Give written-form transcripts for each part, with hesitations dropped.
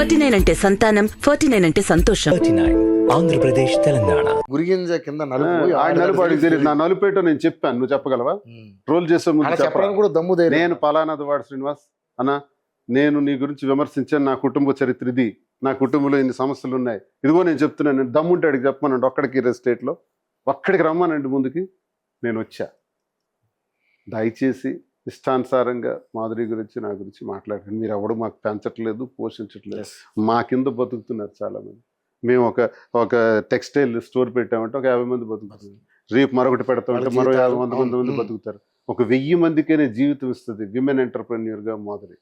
39 అంటే సంతానం, 49 అంటే సంతోషం. 39 ఆంధ్రప్రదేశ్ తెలంగాణ. గురిగింజ కింద నలుపు నలుపు అడిగి తెలియదు. నా నలుపేటో నేను చెప్పాను, నువ్వు చెప్పగలవా? ట్రోల్ చేసే ముందు చెప్పడానికి కూడా దమ్ము ధైర్యం. నేను పలానాది వాడు శ్రీనివాస్ అన్న, నేను నీ గురించి విమర్శించాను, నా కుటుంబ చరిత్ర ఇది, నా కుటుంబంలో ఇన్ని సమస్యలు ఉన్నాయి, ఇదిగో నేను చెప్తున్నాను. నేను దమ్ముంటే అడిగి చెప్పమనండి, ఒక్కడికి స్టేట్లో ఒక్కడికి రమ్మనండి ముందుకి. నేను వచ్చా. దయచేసి ఇష్టానుసారంగా మాధురి గురించి నా గురించి మాట్లాడండి. మీరు ఎవడు మాకు పెంచట్లేదు, పోషించట్లేదు. మా కింద బతుకుతున్నారు చాలా మంది. మేము ఒక టెక్స్టైల్ స్టోర్ పెట్టామంటే ఒక 50 మంది బతుకుతున్నారు. రేపు మరొకటి పెడతామంటే మరో 50 మంది బతుకుతారు. ఒక 1000 మందికైనా జీవితం ఇస్తుంది విమెన్ ఎంటర్ప్రెన్యూర్గా మాధురి.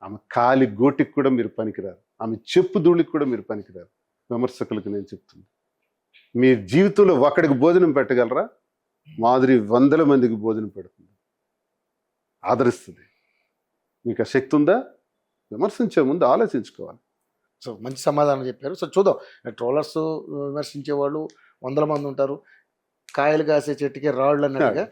ఆమె కాలి గోటికి కూడా మీరు పనికిరారు, ఆమె చెప్పు ధూళికి కూడా మీరు పనికిరారు. విమర్శకులకు నేను చెప్తుంది, మీ జీవితంలో ఒక్కడికి భోజనం పెట్టగలరా? మాధురి 100 మందికి భోజనం పెడుతుంది, ఆదరిస్తుంది. మీకు ఆ శక్తి ఉందా? విమర్శించే ముందు ఆలోచించుకోవాలి. సో మంచి సమాధానం చెప్పారు. సో చూద్దాం, ట్రోలర్స్ విమర్శించే వాళ్ళు 100 మంది ఉంటారు. కాయలు కాసే చెట్టుకే రాళ్ళు అన్నట్టుగా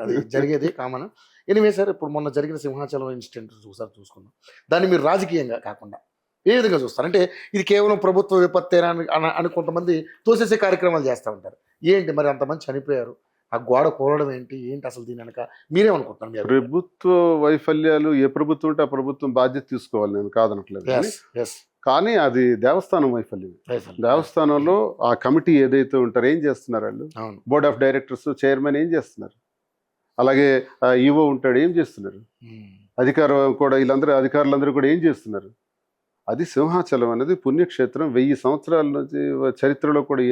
అది జరిగేది కామన్. ఎనివే సార్, ఇప్పుడు మొన్న జరిగిన సింహాచలం ఇన్సిడెంట్ చూసుకుందాం. దాన్ని మీరు రాజకీయంగా కాకుండా ఏ విధంగా చూస్తారు? అంటే ఇది కేవలం ప్రభుత్వ విపత్తేనా అని కొంతమంది తోసేసే కార్యక్రమాలు చేస్తూ ఉంటారు. ఏంటి మరి అంతమంది చనిపోయారు, ఆ గోడ కూలడం ఏంటి అసలు దీని వెనక మీరేమనుకుంటున్నారు? ప్రభుత్వ వైఫల్యాలు ఏ ప్రభుత్వం ఉంటే ఆ ప్రభుత్వం బాధ్యత తీసుకోవాలి, నేను కాదనట్లేదు. కానీ అది దేవస్థానం వైఫల్యం. దేవస్థానంలో ఆ కమిటీ ఏదైతే ఉంటారో ఏం చేస్తున్నారు వాళ్ళు? బోర్డ్ ఆఫ్ డైరెక్టర్స్, చైర్మన్ ఏం చేస్తున్నారు? అలాగే ఈవో ఉంటాడు, ఏం చేస్తున్నారు? అధికారం కూడా వీళ్ళందరూ అధికారులందరూ కూడా ఏం చేస్తున్నారు? అది సింహాచలం అనేది పుణ్యక్షేత్రం. 1000 సంవత్సరాల నుంచి చరిత్రలో కూడా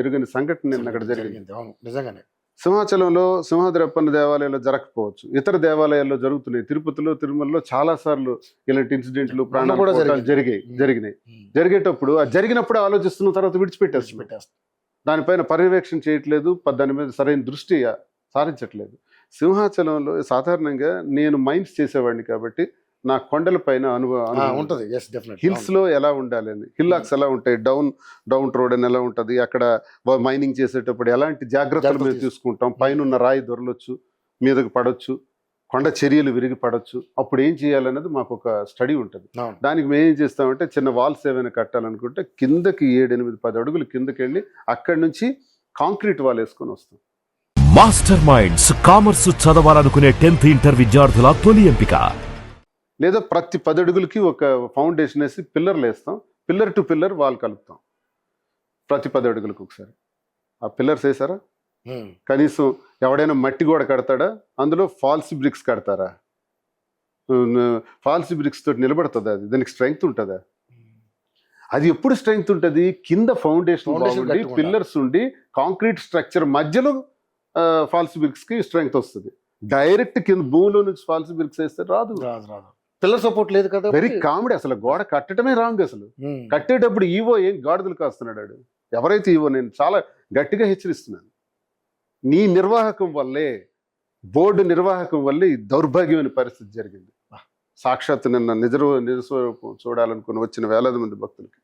ఎరుగని సంఘటన అక్కడ జరిగింది. నిజంగానే సింహాచలంలో సింహాద్రప్పన్న దేవాలయంలో జరగకపోవచ్చు, ఇతర దేవాలయాల్లో జరుగుతున్నాయి. తిరుపతిలో, తిరుమలలో చాలా సార్లు ఇలాంటి ఇన్సిడెంట్లు, ప్రాణాలు జరిగినాయి. జరిగేటప్పుడు అది జరిగినప్పుడు ఆలోచిస్తున్న తర్వాత విడిచిపెట్టేస్తాం. దానిపైన పర్యవేక్షణ చేయట్లేదు, దాని మీద సరైన దృష్టి సారించట్లేదు. సింహాచలంలో సాధారణంగా నేను మైన్స్ చేసేవాడిని కాబట్టి నా కొండల పైన ఉంటుంది. హిల్స్ లో ఎలా ఉండాలి అని, హిల్లాక్స్ ఎలా ఉంటాయి, డౌన్ రోడ్ అని ఎలా ఉంటుంది, అక్కడ మైనింగ్ చేసేటప్పుడు ఎలాంటి జాగ్రత్తలు మేము తీసుకుంటాం, పైన ఉన్న రాయి దొరలొచ్చు, మీదకి పడవచ్చు, కొండ చర్యలు విరిగి పడవచ్చు, అప్పుడు ఏం చేయాలనేది మాకు ఒక స్టడీ ఉంటుంది. దానికి మేము ఏం చేస్తామంటే చిన్న వాల్స్ ఏమైనా కట్టాలనుకుంటే కిందకి 7, 8, 10 అడుగులు కిందకి వెళ్ళి అక్కడి నుంచి కాంక్రీట్ వాల్ వేసుకొని వస్తాం. మాస్టర్ మైండ్స్ కామర్స్ చదవాలనుకునే 10th ఇంటర్ విద్యార్థుల తొలి ఎంపిక. లేదా ప్రతి 10 అడుగులకి ఒక ఫౌండేషన్ వేసి పిల్లర్లు వేస్తాం, పిల్లర్ టు పిల్లర్ వాల్ కలుపుతాం ప్రతి 10 అడుగులకు ఒకసారి. ఆ పిల్లర్స్ వేసారా? కనీసం ఎవడైనా మట్టి గోడ కడతాడా? అందులో ఫాల్స్ బ్రిక్స్ కడతారా? ఫాల్స్ బ్రిక్స్ తోటి నిలబడుతుందా? అది దానికి స్ట్రెంగ్త్ ఉంటుందా? అది ఎప్పుడు స్ట్రెంగ్త్ ఉంటుంది? కింద ఫౌండేషన్ బాగుండి, పిల్లర్స్ ఉండి, కాంక్రీట్ స్ట్రక్చర్ మధ్యలో ఫాల్స్ బ్రిక్స్ కి స్ట్రెంగ్త్ వస్తుంది. డైరెక్ట్ కింద భూమిలో నుంచి ఫాల్స్ బ్రిక్స్ వేస్తే రాదు. పిల్లర్ సపోర్ట్ లేదు కదా. Very comedy. అసలు గోడ కట్టడమే రాంగ్. అసలు కట్టేటప్పుడు ఈవో ఏం గాడిదలు కాస్తున్నాడు? ఎవరైతే ఈవో, నేను చాలా గట్టిగా హెచ్చరిస్తున్నాను, నీ నిర్వాహకం వల్లే, బోర్డు నిర్వాహకం వల్లే ఈ దౌర్భాగ్యమైన పరిస్థితి జరిగింది. సాక్షాత్తు నిన్న నిజస్వరూపం చూడాలనుకుని వచ్చిన వేలాది మంది భక్తులకి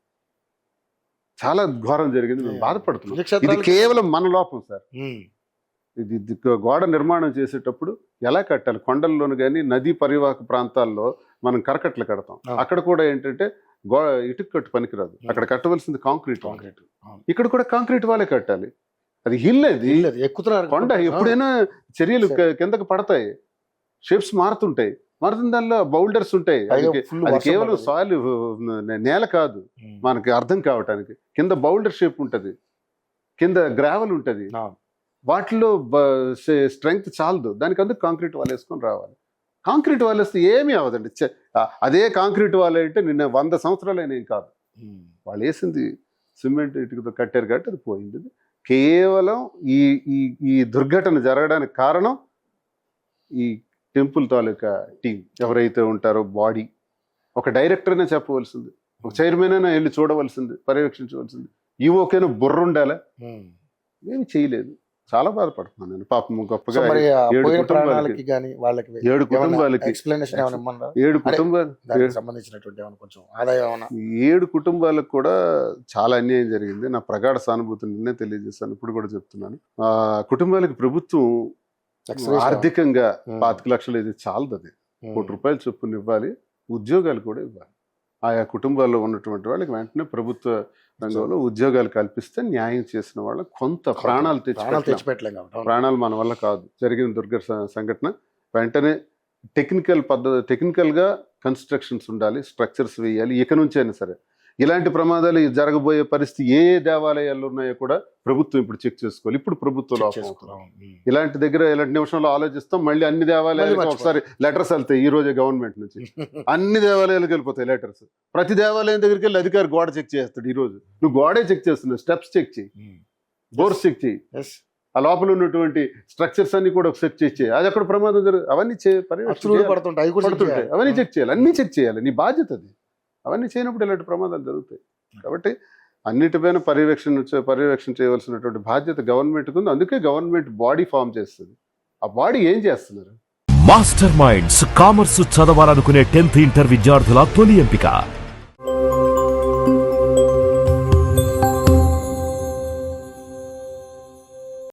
చాలా ఘోరం జరిగింది. మేము బాధపడుతున్నాం. ఇది కేవలం మన లోపం సార్. ఇది గోడ నిర్మాణం చేసేటప్పుడు ఎలా కట్టాలి? కొండల్లోను కానీ నదీ పరివాహక ప్రాంతాల్లో మనం కరకట్లు కడతాం. అక్కడ కూడా ఏంటంటే ఇటుక కట్టు పనికిరాదు, అక్కడ కట్టవలసింది కాంక్రీట్. ఇక్కడ కూడా కాంక్రీట్ వాళ్ళే కట్టాలి. అది హిల్, అది ఎక్కుతున్నారు కొండ. ఎప్పుడైనా చర్యలు కిందకు పడతాయి, షేప్స్ మారుతుంటాయి, మారుతున్న దానిలో బౌల్డర్స్ ఉంటాయి. అది కేవలం సాయిల్, నేల కాదు మనకి అర్థం కావటానికి. కింద బౌల్డర్ షేప్ ఉంటుంది, కింద గ్రావెల్ ఉంటుంది. వాటిలో స్ట్రెంగ్త్ చాలదు, దానికి అందుకు కాంక్రీట్ వాల్ వేసుకొని రావాలి. కాంక్రీట్ వాల్ వేస్తే ఏమీ అవ్వదండి. అదే కాంక్రీట్ వాల్ అంటే నిన్న 100 సంవత్సరాలైనా ఏం కాదు. వాళ్ళు వేసింది సిమెంట్ ఇటుకతో కట్టారు కాబట్టి అది పోయింది. కేవలం ఈ దుర్ఘటన జరగడానికి కారణం ఈ టెంపుల్ తాలూకా టీం ఎవరైతే ఉంటారో, బాడీ. ఒక డైరెక్టర్ అయినా చెప్పవలసింది, ఒక చైర్మన్ అయినా వెళ్ళి చూడవలసింది, పర్యవేక్షించవలసింది. ఈవోకైనా బుర్ర ఉండాలా? ఏమి చేయలేదు. చాలా బాధపడుతున్నాను నేను. పాపం గొప్పగా 7 కుటుంబాలకి 7 కుటుంబాలకు కూడా చాలా అన్యాయం జరిగింది. నా ప్రగాఢ సానుభూతిని నిన్నే తెలియజేస్తాను, ఇప్పుడు కూడా చెప్తున్నాను. ఆ కుటుంబాలకి ప్రభుత్వం ఆర్థికంగా 25 లక్షలు ఇది చాలదు. అది ₹1 కోటి చొప్పున ఇవ్వాలి, ఉద్యోగాలు కూడా ఇవ్వాలి. ఆయా కుటుంబాల్లో ఉన్నటువంటి వాళ్ళకి వెంటనే ప్రభుత్వ రంగంలో ఉద్యోగాలు కల్పిస్తే న్యాయం చేసిన వాళ్ళకి కొంత ప్రాణాలు తెచ్చిపెట్టలేం కాబట్టి అవును. ప్రాణాలు మన వల్ల కాదు. జరిగిన సంఘటన వెంటనే టెక్నికల్గా కన్స్ట్రక్షన్స్ ఉండాలి, స్ట్రక్చర్స్ వేయాలి. ఇక నుంచి అయినా సరే ఇలాంటి ప్రమాదాలు జరగబోయే పరిస్థితి ఏ దేవాలయాల్లో ఉన్నాయో కూడా ప్రభుత్వం ఇప్పుడు చెక్ చేసుకోవాలి. ఇప్పుడు ప్రభుత్వం లోపం అవుతుంది. ఇలాంటి దగ్గర ఇలాంటి నిమిషంలో ఆలోచిస్తాం, మళ్ళీ అన్ని దేవాలయాలకు ఒకసారి లెటర్స్ వెళ్తాయి. ఈ రోజే గవర్నమెంట్ నుంచి అన్ని దేవాలయాలకు వెళ్ళిపోతాయి లెటర్స్. ప్రతి దేవాలయం దగ్గరికి వెళ్ళి అధికారి గోడ చెక్ చేస్తాడు. ఈ రోజు నువ్వు గోడే చెక్ చేస్తున్నావు, స్టెప్స్ చెక్ చేయి, బోర్స్ చెక్ చేయి, ఆ లోపల ఉన్నటువంటి స్ట్రక్చర్స్ అన్ని కూడా ఒకసారి చెక్ చేయాలి. అది అక్కడ ప్రమాదం జరుగుతుంది, అవన్నీ పడుతుంటాయి, అవన్నీ చెక్ చేయాలి, అన్ని చెక్ చేయాలి. నీ బాధ్యత అది. అవన్నీ చేయనప్పుడు ఇలాంటి ప్రమాదాలు జరుగుతాయి. కాబట్టి అన్నిటిపైన పర్యవేక్షణ చేయవలసినటువంటి బాధ్యత గవర్నమెంట్కి ఉంది. అందుకే గవర్నమెంట్ బాడీ ఫామ్ చేస్తుంది. ఆ బాడీ ఏం చేస్తున్నారు? మాస్టర్ మైండ్స్ కామర్స్ చదవాలనుకునే 10th ఇంటర్ విద్యార్థుల తొలి ఎంపిక